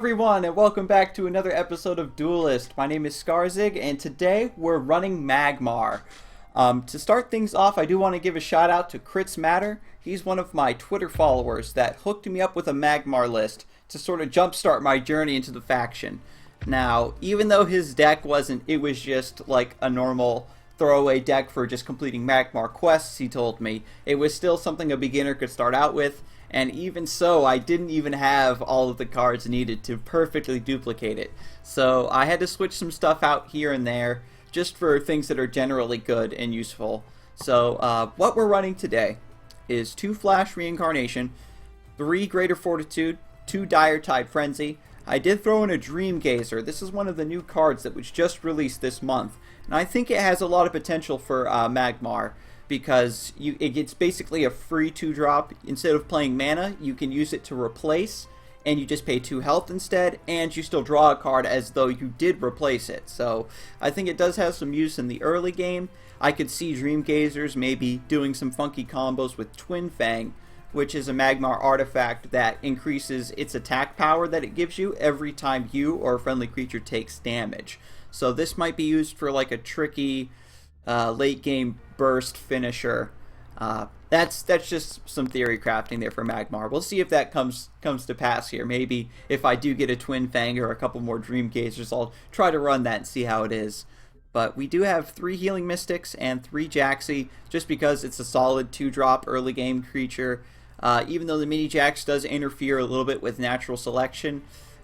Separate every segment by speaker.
Speaker 1: Everyone, and welcome back to another episode of Duelyst. My name is Scarzig, and today we're running Magmar. To start things off, I do want to give a shout out to CritzMatter. He's one of my Twitter followers that hooked me up with a Magmar list to sort of jumpstart my journey into the faction. Now, even though his deck it was just like a normal throwaway deck for just completing Magmar quests, he told me, it was still something a beginner could start out with. And even so, I didn't even have all of the cards needed to perfectly duplicate it. So I had to switch some stuff out here and there just for things that are generally good and useful. So what we're running today is 2 Flash Reincarnation, 3 Greater Fortitude, 2 Dire Tide Frenzy. I did throw in a Dream Gazer. This is one of the new cards that was just released this month. And I think it has a lot of potential for Magmar, because it's basically a free 2-drop. Instead of playing mana, you can use it to replace, and you just pay 2 health instead, and you still draw a card as though you did replace it. So I think it does have some use in the early game. I could see Dream Gazers maybe doing some funky combos with Twin Fang, which is a Magmar artifact that increases its attack power that it gives you every time you or a friendly creature takes damage. So this might be used for like a tricky late game burst finisher. That's just some theory crafting there for Magmar. We'll see if that comes to pass here. Maybe if I do get a Twin Fang or a couple more Dream Gazers, I'll try to run that and see how it is. But we do have 3 Healing Mystics and 3 Jaxi, just because it's a solid 2-drop early game creature. Even though the Mini Jax does interfere a little bit with natural selection,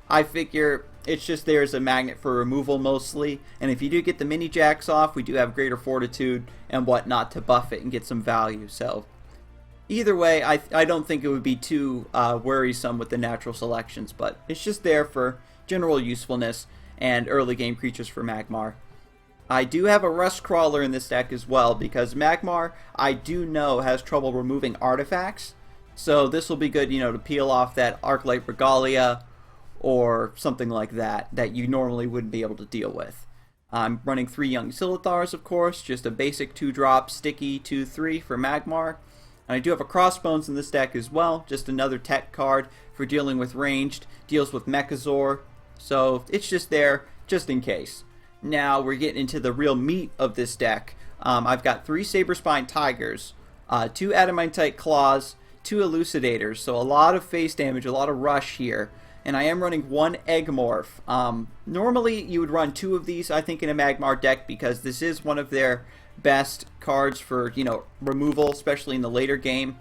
Speaker 1: I figure it's just there as a magnet for removal mostly, and if you do get the Mini Jax off, we do have Greater Fortitude and whatnot to buff it and get some value. So either way, I don't think it would be too worrisome with the natural selections, but it's just there for general usefulness and early game creatures for Magmar. I do have a Rust Crawler in this deck as well, because Magmar, I do know, has trouble removing artifacts, so this will be good, to peel off that Arclight Regalia or something like that you normally wouldn't be able to deal with. I'm running 3 Young Silithars, of course, just a basic 2-drop sticky 2/3 for Magmar. And I do have a Crossbones in this deck as well, just another tech card for dealing with ranged, deals with Mechazor, so it's just there just in case. Now we're getting into the real meat of this deck. I've got 3 Saberspine Tigers, 2 Adamantite Claws, 2 Elucidators, so a lot of face damage, a lot of rush here. And I am running 1 Eggsmorph. Normally you would run 2 of these, I think, in a Magmar deck, because this is one of their best cards for, removal, especially in the later game.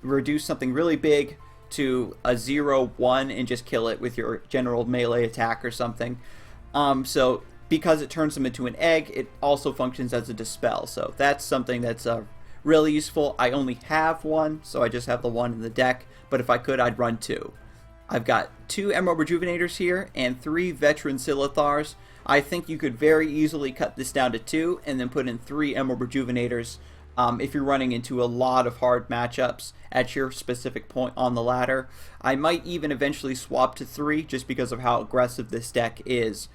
Speaker 1: Reduce something really big to a 0/1 and just kill it with your general melee attack or something. So because it turns them into an egg, it also functions as a dispel. So that's something that's really useful. I only have 1, so I just have the 1 in the deck, but if I could, I'd run 2. I've got 2 Emerald Rejuvenators here and 3 Veteran Silithars. I think you could very easily cut this down to 2 and then put in 3 Emerald Rejuvenators if you're running into a lot of hard matchups at your specific point on the ladder. I might even eventually swap to 3 just because of how aggressive this deck is.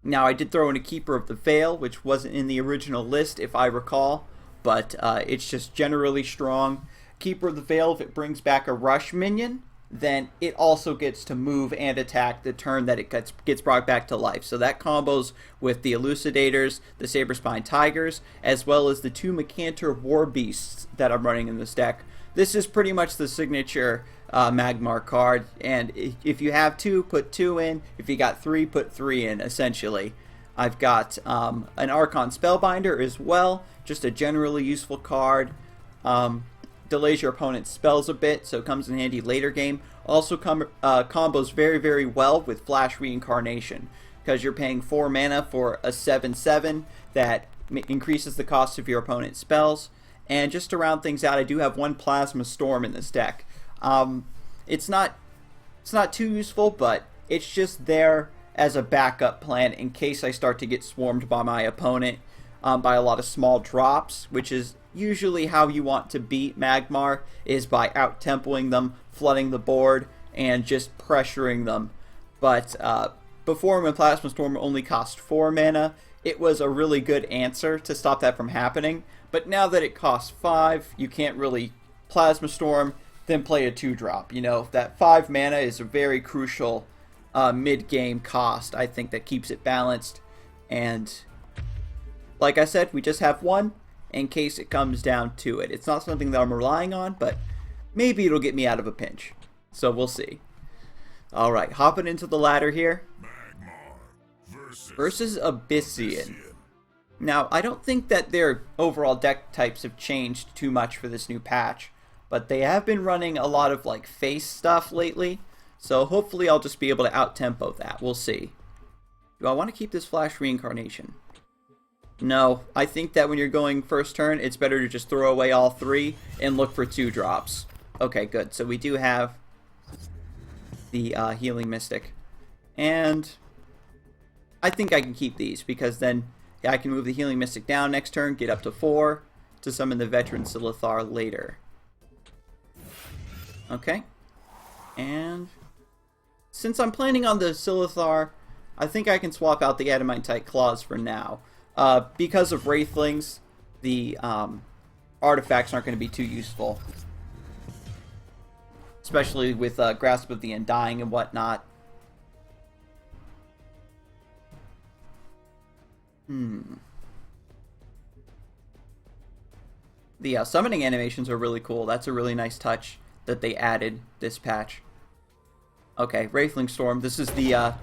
Speaker 1: Now, I did throw in a Keeper of the Veil, which wasn't in the original list if I recall, but it's just generally strong. Keeper of the Veil, if it brings back a rush minion, then it also gets to move and attack the turn that it gets brought back to life. So that combos with the Elucidators, the Saberspine Tigers, as well as the 2 Mecantor War Beasts that I'm running in this deck. This is pretty much the signature Magmar card, and if you have 2, put 2 in. If you got 3, put 3 in, essentially. I've got an Archon Spellbinder as well, just a generally useful card. Delays your opponent's spells a bit, so it comes in handy later game. Also combos very, very well with Flash Reincarnation, because you're paying 4 mana for a 7/7 that increases the cost of your opponent's spells. And just to round things out, I do have 1 Plasma Storm in this deck. It's not too useful, but it's just there as a backup plan in case I start to get swarmed by my opponent by a lot of small drops, which is usually how you want to beat Magmar, is by out-tempoing them, flooding the board, and just pressuring them. But before, when Plasma Storm only cost 4 mana, it was a really good answer to stop that from happening. But now that it costs 5, you can't really Plasma Storm, then play a 2-drop. That 5 mana is a very crucial mid-game cost, I think, that keeps it balanced. And like I said, we just have one in case it comes down to it. It's not something that I'm relying on, but maybe it'll get me out of a pinch. So we'll see. Alright, hopping into the ladder here.
Speaker 2: Magmar
Speaker 1: Versus Abyssian. Now, I don't think that their overall deck types have changed too much for this new patch, but they have been running a lot of like face stuff lately, so hopefully I'll just be able to out-tempo that. We'll see. Do I want to keep this Flash Reincarnation? No, I think that when you're going first turn, it's better to just throw away all three and look for 2-drops. Okay, good. So we do have the Healing Mystic. And I think I can keep these because then I can move the Healing Mystic down next turn, get up to 4 to summon the Veteran Lothar later. Okay. And since I'm planning on the Lothar, I think I can swap out the Adamantite Claws for now. Because of Wraithlings, the artifacts aren't going to be too useful. Especially with Grasp of the Undying and whatnot. The summoning animations are really cool. That's a really nice touch that they added this patch. Okay, Wraithling Storm. This is the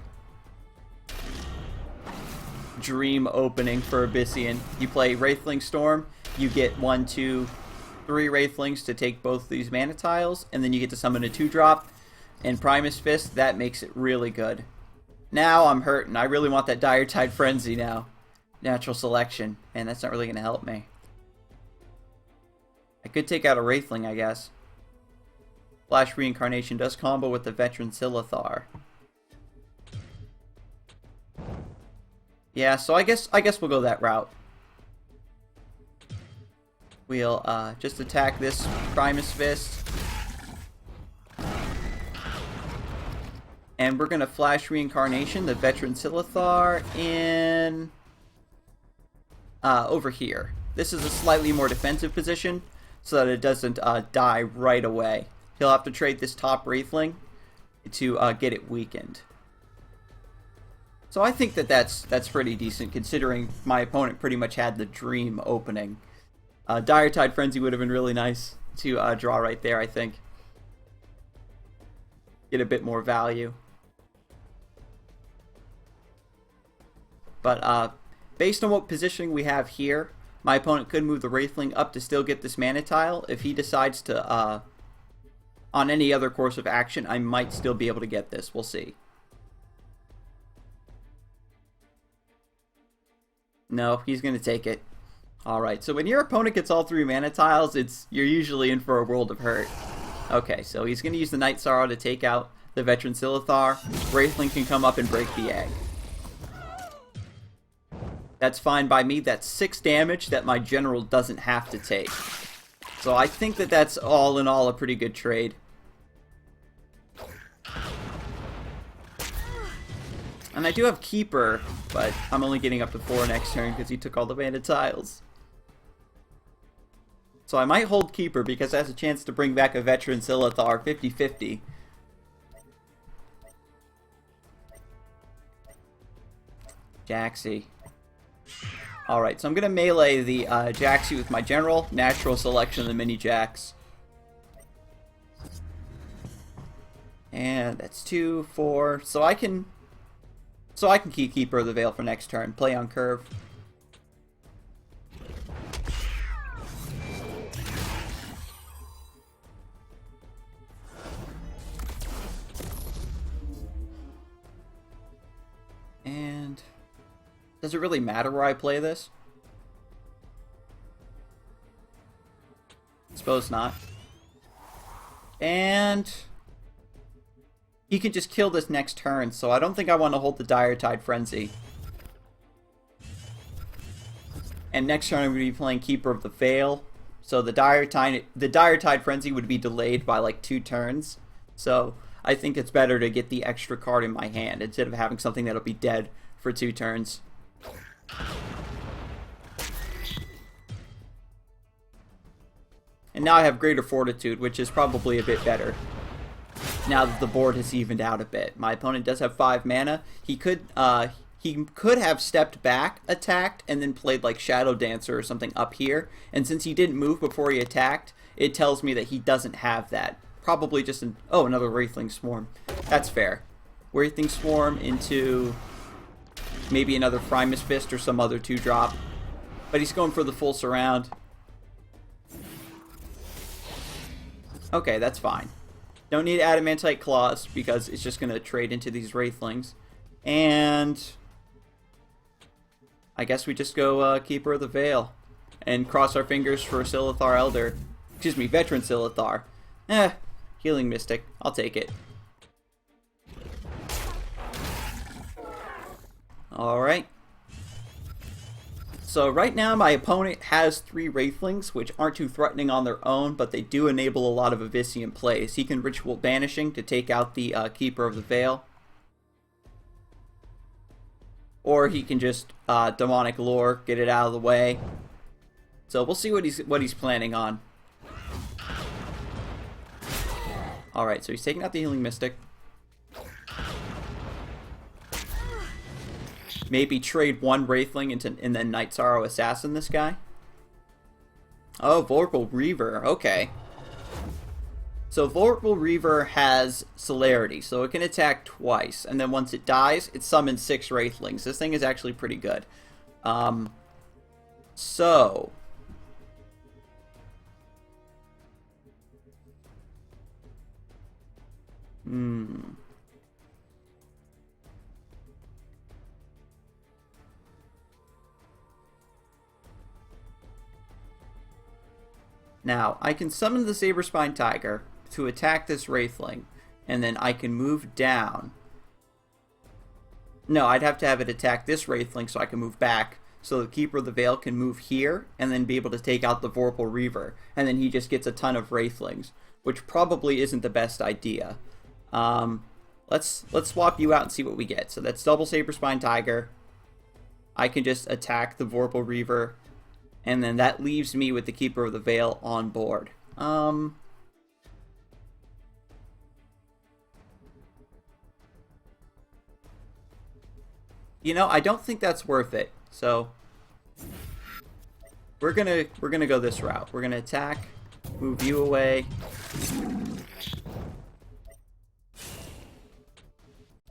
Speaker 1: dream opening for Abyssian. You play Wraithling Storm, you get 1, 2, 3 Wraithlings to take both these mana tiles, and then you get to summon a 2-drop. And Primus Fist, that makes it really good. Now I'm hurting. I really want that Dire Tide Frenzy now. Natural Selection. Man, that's not really going to help me. I could take out a Wraithling, I guess. Flash Reincarnation does combo with the Veteran Lothar. Yeah, so I guess we'll go that route. We'll just attack this Primus Fist. And we're going to Flash Reincarnation the Veteran Lothar in over here. This is a slightly more defensive position so that it doesn't die right away. He'll have to trade this top Wraithling to get it weakened. So I think that that's pretty decent considering my opponent pretty much had the dream opening. Dire Tide Frenzy would have been really nice to draw right there, I think. Get a bit more value. But based on what positioning we have here, my opponent could move the Wraithling up to still get this mana tile. If he decides to, on any other course of action, I might still be able to get this. We'll see. No, he's going to take it. Alright, so when your opponent gets all 3 mana tiles, you're usually in for a world of hurt. Okay, so he's going to use the Night Sorrow to take out the Veteran Lothar. Wraithling can come up and break the egg. That's fine by me. That's 6 damage that my general doesn't have to take. So I think that that's all in all a pretty good trade. And I do have Keeper, but I'm only getting up to 4 next turn because he took all the mana tiles. So I might hold Keeper because it has a chance to bring back a Veteran Lothar 50-50. Jaxi. Alright, so I'm going to melee the Jaxi with my general. Natural Selection of the mini Jax. And that's 2, 4. So I can keep Keeper of the Veil for next turn. Play on curve. And does it really matter where I play this? Suppose not. And he can just kill this next turn, so I don't think I want to hold the Dire Tide Frenzy. And next turn I'm going to be playing Keeper of the Veil, so the Dire Tide Frenzy would be delayed by like 2 turns. So I think it's better to get the extra card in my hand instead of having something that'll be dead for 2 turns. And now I have Greater Fortitude, which is probably a bit better. now that the board has evened out a bit. My opponent does have 5 mana. He could have stepped back, attacked, and then played like Shadow Dancer or something up here. And since he didn't move before he attacked, it tells me that he doesn't have that. Probably just another Wraithling Swarm. That's fair. Wraithling Swarm into maybe another Primus Fist or some other 2-drop. But he's going for the full surround. Okay, that's fine. Don't need Adamantite Claws because it's just going to trade into these Wraithlings. And I guess we just go Keeper of the Veil and cross our fingers for Silithar Elder. Excuse me, Veteran Silithar. Healing Mystic. I'll take it. Alright. So right now my opponent has 3 Wraithlings, which aren't too threatening on their own, but they do enable a lot of Abyssian plays. He can Ritual Banishing to take out the Keeper of the Veil. Or he can just Demonic Lure, get it out of the way. So we'll see what he's planning on. Alright, so he's taking out the Healing Mystic. Maybe trade 1 Wraithling and then Night Sorrow Assassin this guy. Oh, Vorpal Reaver. Okay. So Vorpal Reaver has Celerity, so it can attack twice. And then once it dies, it summons 6 Wraithlings. This thing is actually pretty good. So now, I can summon the Saberspine Tiger to attack this Wraithling, and then I can move down. No, I'd have to have it attack this Wraithling so I can move back, so the Keeper of the Veil can move here, and then be able to take out the Vorpal Reaver, and then he just gets a ton of Wraithlings, which probably isn't the best idea. Let's swap you out and see what we get. So that's double Saberspine Tiger. I can just attack the Vorpal Reaver, and then that leaves me with the Keeper of the Veil on board. You know, I don't think that's worth it. So we're gonna go this route. We're gonna attack, move you away,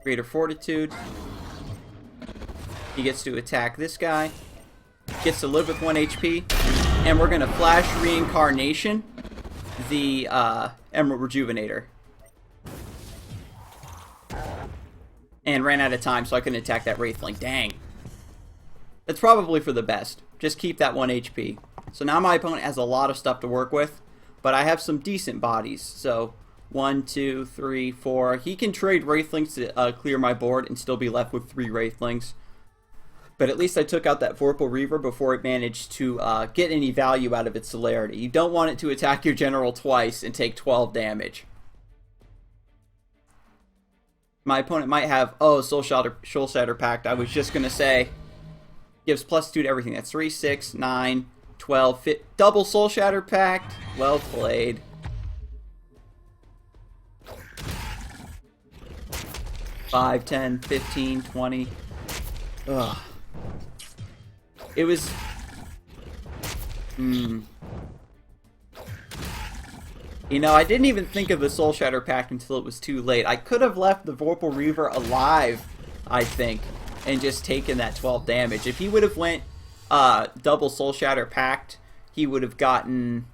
Speaker 1: Greater Fortitude. He gets to attack this guy. Gets to live with 1 HP, and we're gonna flash Reincarnation the Emerald Rejuvenator, and ran out of time, so I couldn't attack that Wraithling. Dang, that's probably for the best. Just keep that 1 HP. So now my opponent has a lot of stuff to work with, but I have some decent bodies. So 1, 2, 3, 4. He can trade Wraithlings to clear my board and still be left with 3 Wraithlings. But at least I took out that Vorpal Reaver before it managed to get any value out of its Celerity. You don't want it to attack your general twice and take 12 damage. My opponent might have, Soul Shatter Pact. I was just going to say, gives +2 to everything. That's 3, 6, 9, 12, double Soul Shatter Pact. Well played. Five, 10, 15, 20. Ugh. It was... You know, I didn't even think of the Soul Shatter Pact until it was too late. I could have left the Vorpal Reaver alive, I think, and just taken that 12 damage. If he would have went double Soul Shatter Pact, he would have gotten...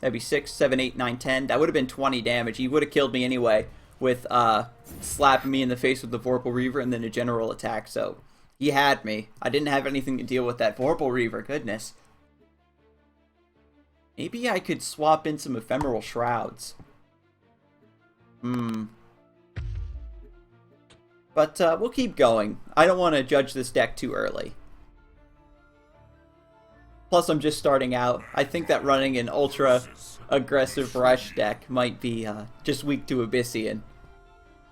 Speaker 1: That'd be 6, 7, 8, 9, 10. That would have been 20 damage. He would have killed me anyway with slapping me in the face with the Vorpal Reaver and then a general attack. So he had me. I didn't have anything to deal with that Vorpal Reaver. Goodness. Maybe I could swap in some Ephemeral Shrouds. But we'll keep going. I don't want to judge this deck too early. Plus, I'm just starting out. I think that running an ultra-aggressive Rush deck might be just weak to Abyssian.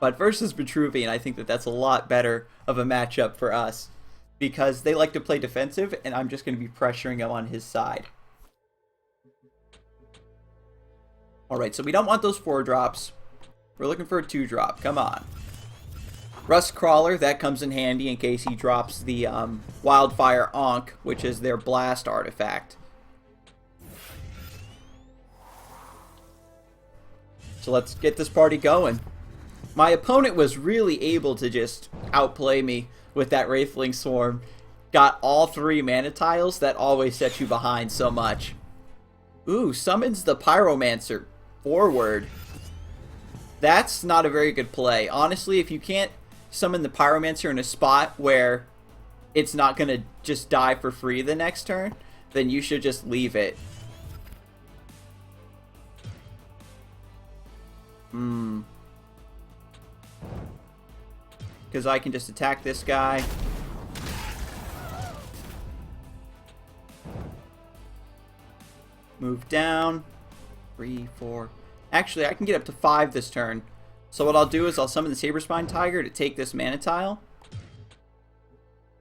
Speaker 1: But versus Vitruvian, I think that that's a lot better of a matchup for us. Because they like to play defensive, and I'm just going to be pressuring him on his side. Alright, so we don't want those 4 drops. We're looking for a 2 drop. Come on. Rust Crawler, that comes in handy in case he drops the Wildfire Ankh, which is their blast artifact. So let's get this party going. My opponent was really able to just outplay me with that Wraithling Swarm. Got all 3 mana tiles. That always sets you behind so much. Ooh, summons the Pyromancer forward. That's not a very good play. Honestly, if you can't summon the Pyromancer in a spot where it's not going to just die for free the next turn, then you should just leave it. Because I can just attack this guy. Move down. 3, 4. Actually, I can get up to 5 this turn. So what I'll do is I'll summon the Saberspine Tiger to take this mana tile.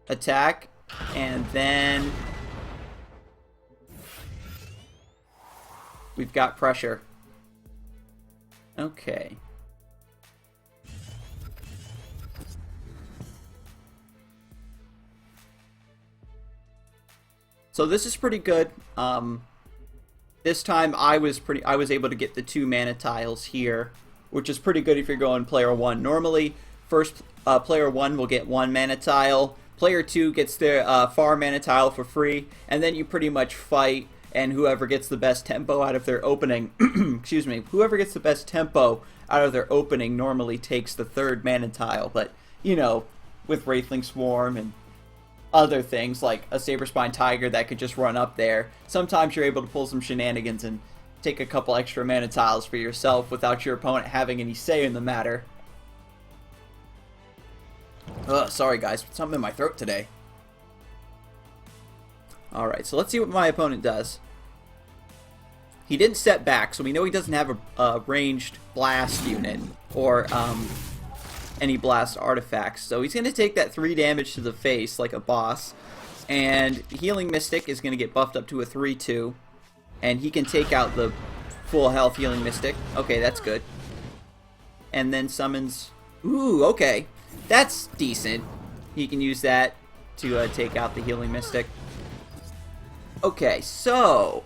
Speaker 1: Attack. And then we've got pressure. Okay. So this is pretty good. This time I was able to get the 2 mana tiles here, which is pretty good if you're going player 1. Normally, first player 1 will get 1 mana tile. Player 2 gets their far mana tile for free, and then you pretty much fight, and whoever gets the best tempo out of their opening, excuse me, whoever gets the best tempo out of their opening normally takes the 3rd mana tile. But, you know, with Wraithling Swarm and other things like a Saberspine Tiger that could just run up there, sometimes you're able to pull some shenanigans and take a couple extra mana tiles for yourself without your opponent having any say in the matter. Ugh, sorry guys, something in my throat today. Alright, so let's see what my opponent does. He didn't set back, so we know he doesn't have a ranged blast unit or any blast artifacts. So he's going to take that 3 damage to the face like a boss. And Healing Mystic is going to get buffed up to a 3/2. And he can take out the full health Healing Mystic. Okay, that's good. And then summons... Ooh, okay. That's decent. He can use that to take out the Healing Mystic. Okay, so...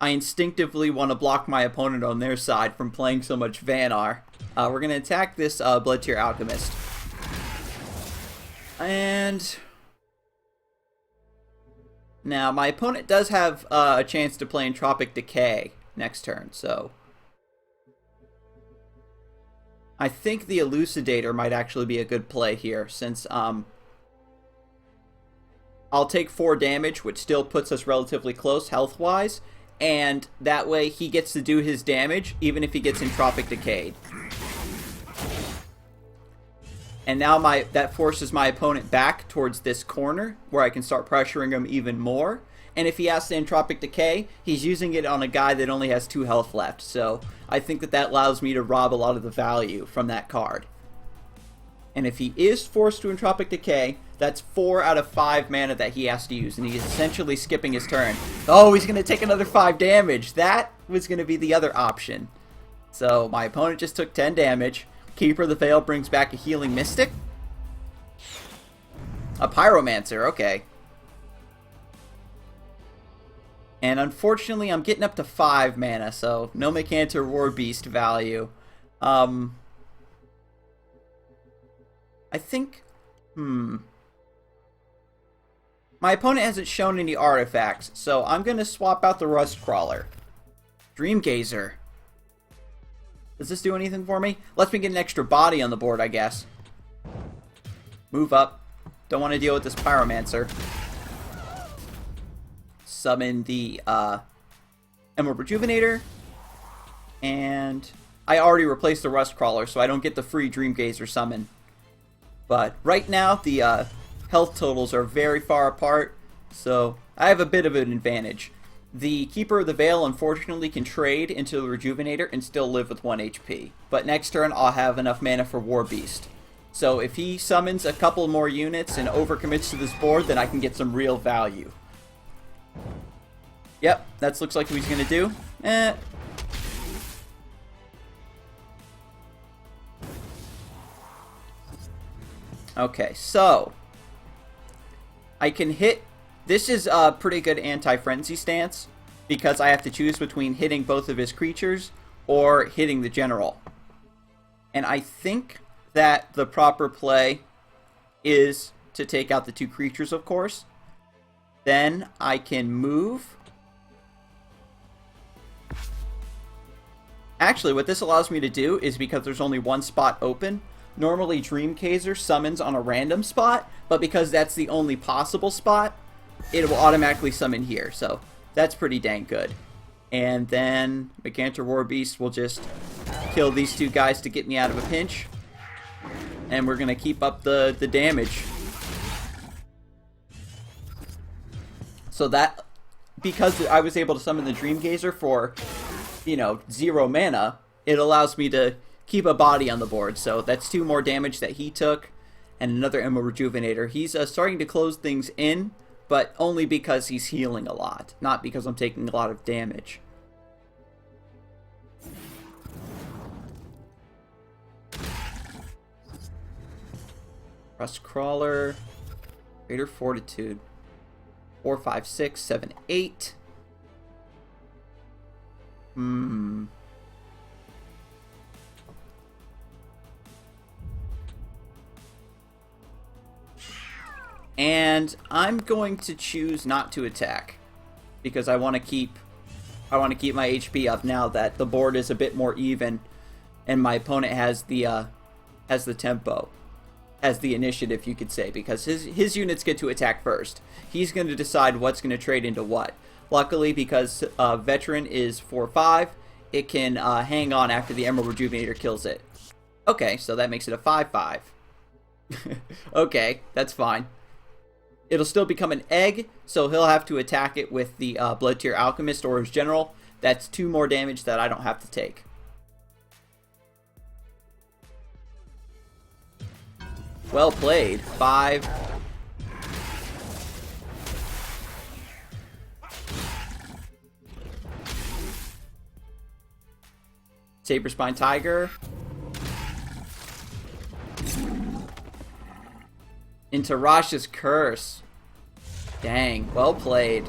Speaker 1: I instinctively want to block my opponent on their side from playing so much Vanar. We're going to attack this Blood Tier Alchemist. And... now, my opponent does have a chance to play Entropic Decay next turn, so... I think the Elucidator might actually be a good play here, since I'll take 4 damage, which still puts us relatively close health-wise, and that way he gets to do his damage, even if he gets Entropic Decayed. And now that forces my opponent back towards this corner, where I can start pressuring him even more. And if he has to Entropic Decay, he's using it on a guy that only has 2 health left. So I think that allows me to rob a lot of the value from that card. And if he is forced to Entropic Decay, that's 4 out of 5 mana that he has to use. And he's essentially skipping his turn. Oh, he's going to take another 5 damage. That was going to be the other option. So my opponent just took 10 damage. Keeper of the Veil brings back a Healing Mystic. A Pyromancer, okay. And unfortunately, I'm getting up to 5 mana, so no Mechantor War Beast value. I think... my opponent hasn't shown any artifacts, so I'm going to swap out the Rust Crawler. Dreamgazer. Does this do anything for me? Lets me get an extra body on the board, I guess. Move up. Don't want to deal with this Pyromancer. Summon the Emerald Rejuvenator. And I already replaced the Rust Crawler, so I don't get the free Dreamgazer summon. But right now, the health totals are very far apart, so I have a bit of an advantage. The Keeper of the Veil, unfortunately, can trade into the Rejuvenator and still live with 1 HP. But next turn, I'll have enough mana for War Beast. So if he summons a couple more units and overcommits to this board, then I can get some real value. Yep, that looks like what he's going to do. Okay, so I can hit... This is a pretty good anti-frenzy stance, because I have to choose between hitting both of his creatures or hitting the general. And I think that the proper play is to take out the 2 creatures, of course. Then I can move. Actually, what this allows me to do is, because there's only one spot open, normally Dreamcazer summons on a random spot, but because that's the only possible spot, it will automatically summon here. So that's pretty dang good. And then Magmar Warbeast will just kill these 2 guys to get me out of a pinch. And we're going to keep up the damage. So that, because I was able to summon the Dreamgazer for, 0 mana, it allows me to keep a body on the board. So that's 2 more damage that he took, and another Emerald Rejuvenator. He's starting to close things in, but only because he's healing a lot, not because I'm taking a lot of damage. Rust Crawler, Greater Fortitude, 4, 5, 6, 7, 8. And I'm going to choose not to attack, because I want to keep my HP up now that the board is a bit more even, and my opponent has the tempo, has the initiative, you could say, because his units get to attack first. He's going to decide what's going to trade into what. Luckily, because Veteran is 4/5, it can hang on after the Emerald Rejuvenator kills it. Okay, so that makes it a 5/5. Okay, that's fine. It'll still become an egg, so he'll have to attack it with the Blood Tier Alchemist or his General. That's 2 more damage that I don't have to take. Well played. 5. Saberspine Tiger. Into Rasha's Curse. Dang, well played.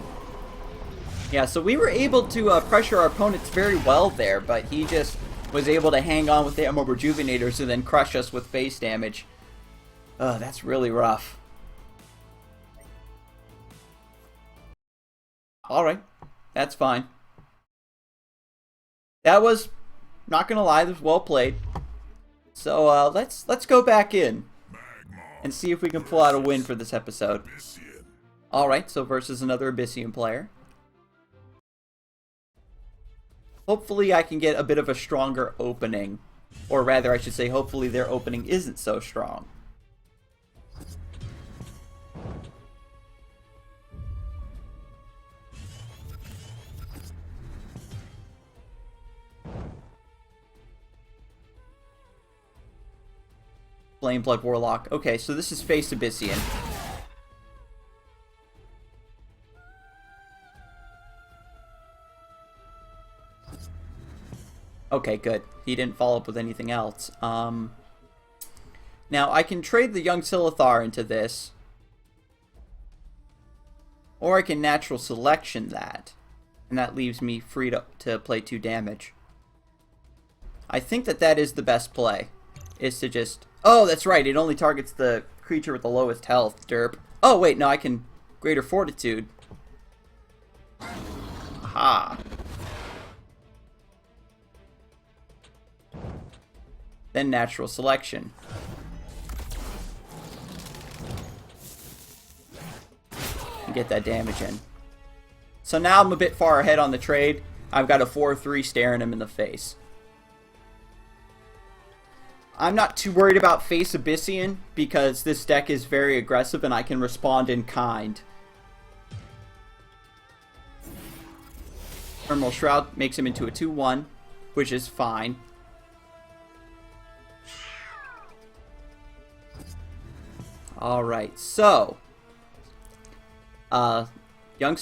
Speaker 1: Yeah, so we were able to pressure our opponents very well there, but he just was able to hang on with the Emerald Rejuvenators and then crush us with base damage. Ugh, that's really rough. Alright, that's fine. That was, not gonna lie, that was well played. So let's go back in and see if we can pull out a win for this episode. Alright, so versus another Abyssian player. Hopefully I can get a bit of a stronger opening. Or rather, I should say, hopefully their opening isn't so strong. Flameblood Warlock. Okay, so this is face Abyssian. Okay, good. He didn't follow up with anything else. Now, I can trade the young Lothar into this. Or I can natural selection that. And that leaves me free to play 2 damage. I think that is the best play. Is to just... Oh, that's right. It only targets the creature with the lowest health. Derp. Oh, wait. No, I can... Greater Fortitude. Aha. Then natural selection. And get that damage in. So now I'm a bit far ahead on the trade. I've got a 4/3 staring him in the face. I'm not too worried about face Abyssian because this deck is very aggressive and I can respond in kind. Thermal Shroud makes him into a 2/1, which is fine. Alright, so young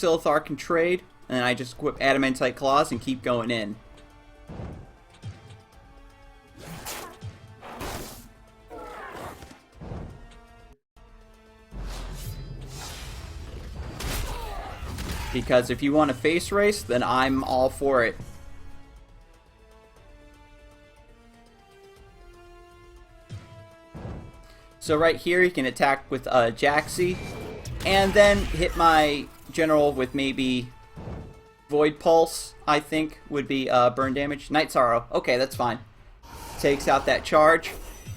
Speaker 1: Lothar can trade, and then I just equip Adamantite Claws and keep going in. Because if you want a face race, then I'm all for it. So right here, you can attack with Jaxi, and then hit my general with maybe Void Pulse, I think, would be burn damage. Night Sorrow. Okay, that's fine. Takes out that charge.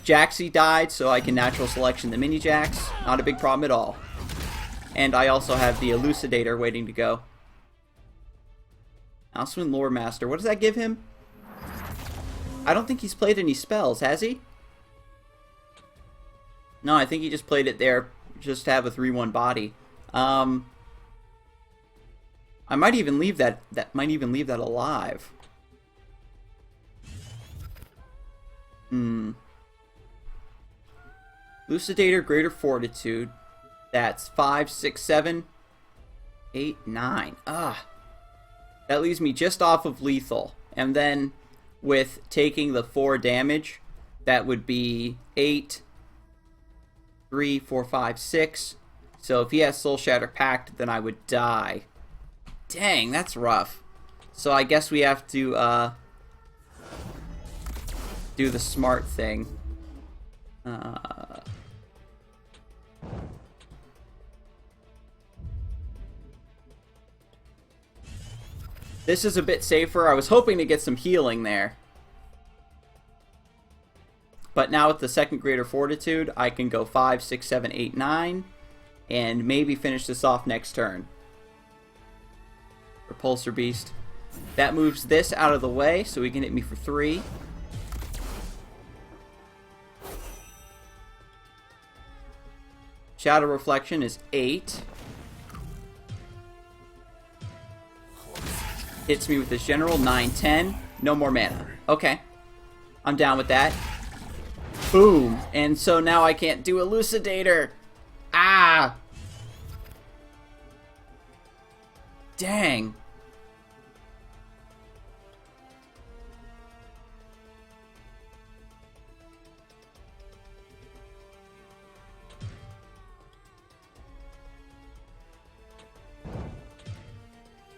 Speaker 1: Jaxi died, so I can natural selection the mini Jax. Not a big problem at all. And I also have the Elucidator waiting to go. Alswin Lore Master. What does that give him? I don't think he's played any spells, has he? No, I think he just played it there just to have a 3/1 body. I might even leave that alive. Elucidator, Greater Fortitude. That's 5, 6, 7, 8, 9. Ah. That leaves me just off of lethal. And then with taking the 4 damage, that would be 8, 3, 4, 5, 6. So if he has Soul Shatter Pact, then I would die. Dang, that's rough. So I guess we have to do the smart thing. This is a bit safer. I was hoping to get some healing there. But now with the second Greater Fortitude, I can go 5, 6, 7, 8, 9. And maybe finish this off next turn. Repulsor Beast. That moves this out of the way, so he can hit me for 3. Shadow Reflection is 8. Hits me with this general, 9, 10. No more mana. Okay. I'm down with that. Boom. And so now I can't do Elucidator. Ah! Dang.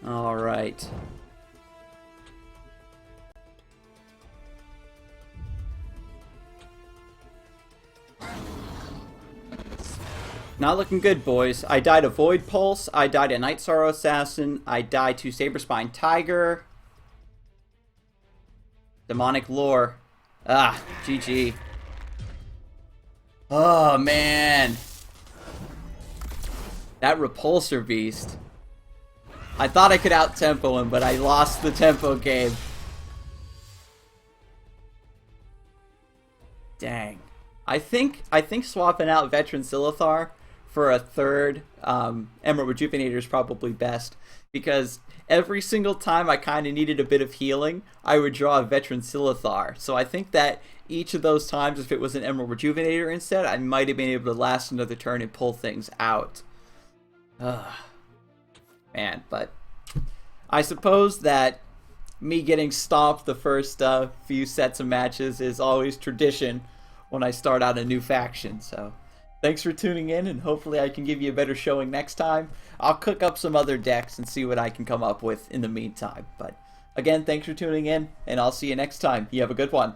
Speaker 1: All right. Not looking good, boys. I died a Void Pulse. I died a Night Sorrow Assassin. I died to Saberspine Tiger. Demonic Lore. Ah, GG. Oh, man. That Repulsor Beast. I thought I could out-tempo him, but I lost the tempo game. Dang. I think swapping out Veteran Silithar for a third Emerald Rejuvenator is probably best, because every single time I kind of needed a bit of healing, I would draw a Veteran Silithar. So I think that each of those times, if it was an Emerald Rejuvenator instead, I might have been able to last another turn and pull things out. Ugh. Man, but I suppose that me getting stomped the first few sets of matches is always tradition when I start out a new faction. So thanks for tuning in, and hopefully I can give you a better showing next time. I'll cook up some other decks and see what I can come up with in the meantime. But again, thanks for tuning in, and I'll see you next time. You have a good one.